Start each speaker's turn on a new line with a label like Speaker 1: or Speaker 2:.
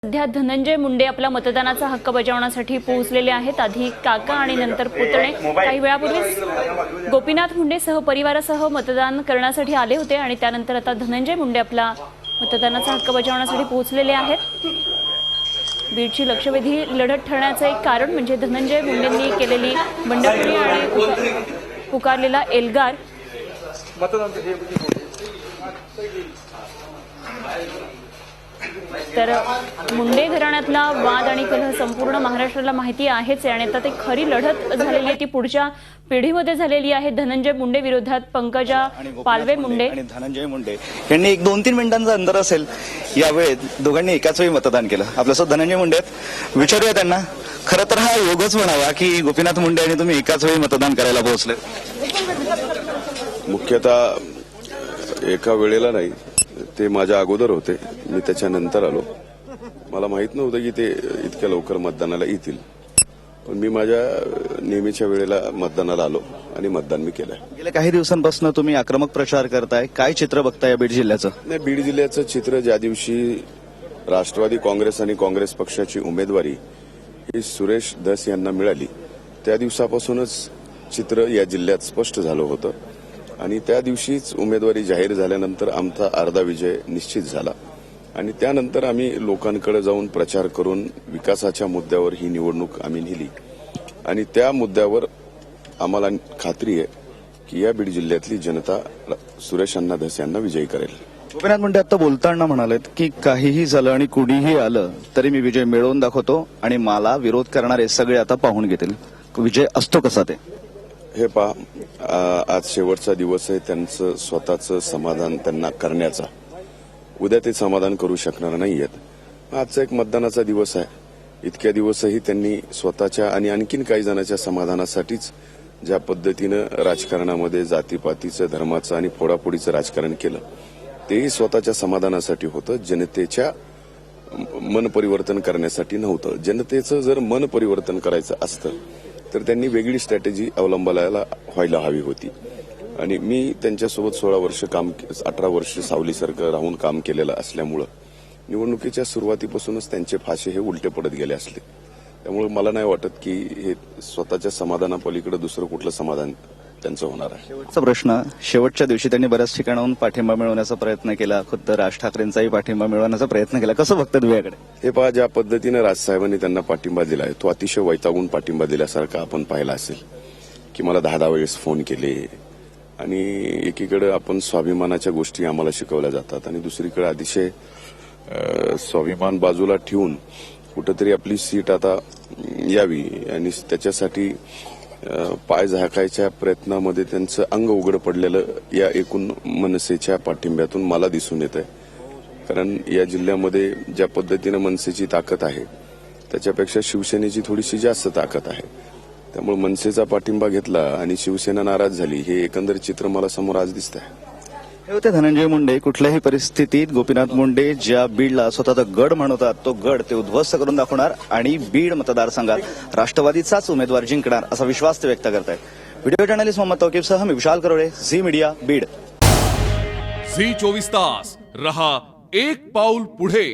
Speaker 1: सध्या धनंजय मुंडे आपला मतदानाचा हक्क बजावण्यासाठी पोहोचलेले आहेत। आधी काका आणि नंतर पुतणे काही वेळापूर्वी गोपीनाथ मुंडे सहपरिवारासह मतदान करण्यासाठी आले होते आणि त्यानंतर आता धनंजय मुंडे आपला मतदानाचा हक्क बजावण्यासाठी पोहोचलेले आहेत। बीडची लक्षवेधी लढत ठरण्याचे एक कारण म्हणजे धनंजय मुंडेंनी केलेली बंडखोरी आणि पुकारलेला एल्गार। तर मुंडे घराण्यातला वाद आणि कलह संपूर्ण महाराष्ट्राला माहिती आहेच आणि आता ते खरी लढत झालेली आहे ती पुढच्या पिढीमध्ये झालेली आहे। धनंजय मुंडे विरोधात पंकजा पालवे मुंडे
Speaker 2: आणि धनंजय मुंडे यांनी एक 2-3 मिनिटांचा अंतर असेल या वेळेत दोघांनी एकाच वेळी मतदान केलं। आपल्यासोबत धनंजय मुंडे विचारूया त्यांना, खरं तर हा योगच म्हणावा की गोपीनाथ मुंडे आणि तुम्ही एकाच वेळी मतदान करायला पोहोचले।
Speaker 3: मुख्यतः एका वेळेला नाही, ते माझ्या अगोदर होते, मी त्याच्यानंतर आलो। मला माहित नव्हतं की ते इतक्या लवकर मतदानाला येतील, पण मी माझ्या नेहमीच्या वेळेला मतदानाला आलो आणि मतदान मी केलंय।
Speaker 2: गेल्या काही दिवसांपासून तुम्ही आक्रमक प्रचार करताय, काय चित्र बघताय बीड जिल्ह्याचं?
Speaker 3: नाही, बीड जिल्ह्याचं चित्र ज्या दिवशी राष्ट्रवादी काँग्रेस आणि काँग्रेस पक्षाची उमेदवारी ही सुरेश धस यांना मिळाली त्या दिवसापासूनच चित्र या जिल्ह्यात स्पष्ट झालं होतं आणि त्या दिवशीच उमेदवारी जाहीर झाल्यानंतर आमचा अर्धा विजय निश्चित झाला आणि त्यानंतर आम्ही लोकांकडे जाऊन प्रचार करून विकासाच्या मुद्द्यावर ही निवडणूक आम्ही नेली आणि त्या मुद्द्यावर आम्हाला खात्री आहे की या बीड जिल्ह्यातली जनता सुरेश अण्णा धस यांना विजयी करेल।
Speaker 2: गोपीनाथ मुंडे आता बोलताना म्हणालेत की काहीही झालं आणि कुणीही आलं तरी मी विजय मिळवून दाखवतो आणि मला विरोध करणारे सगळे आता पाहून घेतील। विजय असतो कसा ते
Speaker 3: हे पहा, आज शेवटचा दिवस आहे त्यांचं स्वतःचं समाधान त्यांना करण्याचा। उद्या ते समाधान करू शकणार नाहीयेत। आजचा एक मतदानाचा दिवस आहे, इतक्या दिवसही त्यांनी स्वतःच्या आणि आणखीन काही जणांच्या समाधानासाठीच ज्या पद्धतीनं राजकारणामध्ये जातीपातीचं, धर्माचं आणि फोडाफोडीचं राजकारण केलं तेही स्वतःच्या समाधानासाठी होतं, जनतेच्या मन परिवर्तन करण्यासाठी नव्हतं। जनतेचं जर मन परिवर्तन करायचं असतं तर त्यांनी वेगळी स्ट्रॅटेजी अवलंबायला व्हायला हवी होती आणि मी त्यांच्यासोबत 16 वर्ष 18 वर्ष सावलीसारखं राहून काम केलेलं असल्यामुळं निवडणुकीच्या सुरुवातीपासूनच त्यांचे फाशे हे उलटे पडत गेले असले, त्यामुळे मला नाही वाटत की हे स्वतःच्या समाधानापलीकडे दुसरं कुठलं समाधान त्यांचं होणार आहे।
Speaker 2: शेवटचा प्रश्न, शेवटच्या दिवशी त्यांनी बऱ्याच ठिकाणाहून पाठिंबा मिळवण्याचा प्रयत्न केला, खुद्द राज ठाकरेंचाही पाठिंबा मिळवण्याचा प्रयत्न केला, कसं बघतात वेळाकडे?
Speaker 3: हे पहा, ज्या पद्धतीनं राजसाहेबांनी त्यांना पाठिंबा दिलाय तो अतिशय वैतागून पाठिंबा दिल्यासारखा आपण पाहिला असेल की मला 10 वेळेस फोन केले आणि एकीकडे आपण स्वाभिमानाच्या गोष्टी आम्हाला शिकवल्या जातात आणि दुसरीकडे अतिशय स्वाभिमान बाजूला ठेवून कुठंतरी आपली सीट आता यावी आणि त्याच्यासाठी पाय झाकायच्या प्रयत्नामध्ये त्यांचं अंग उघड पडलेलं या एकूण मनसेच्या पाठिंब्यातून मला दिसून येत आहे। कारण या जिल्ह्यामध्ये ज्या पद्धतीनं मनसेची ताकद आहे त्याच्यापेक्षा शिवसेनेची थोडीशी जास्त ताकद आहे, त्यामुळे मनसेचा पाठिंबा घेतला आणि शिवसेना नाराज झाली, हे एकंदर चित्र मला समोर आज दिसत आहे।
Speaker 2: हे होते धनंजय मुंडे। कुठल्याही परिस्थितीत गोपीनाथ मुंडे ज्या बीडला स्वतःचा गड म्हणतात तो गड ते उद्ध्वस्त करून दाखवणार आणि बीड मतदारसंघात राष्ट्रवादीचाच उमेदवार जिंकणार असा विश्वास ते व्यक्त करतायत। व्हिडिओ जर्नलिस्ट मोहम्मद तौकीबसह मी विशाल करोडे, झी मीडिया, बीड।
Speaker 4: झी 24 तास रहा एक पाऊल पुढे।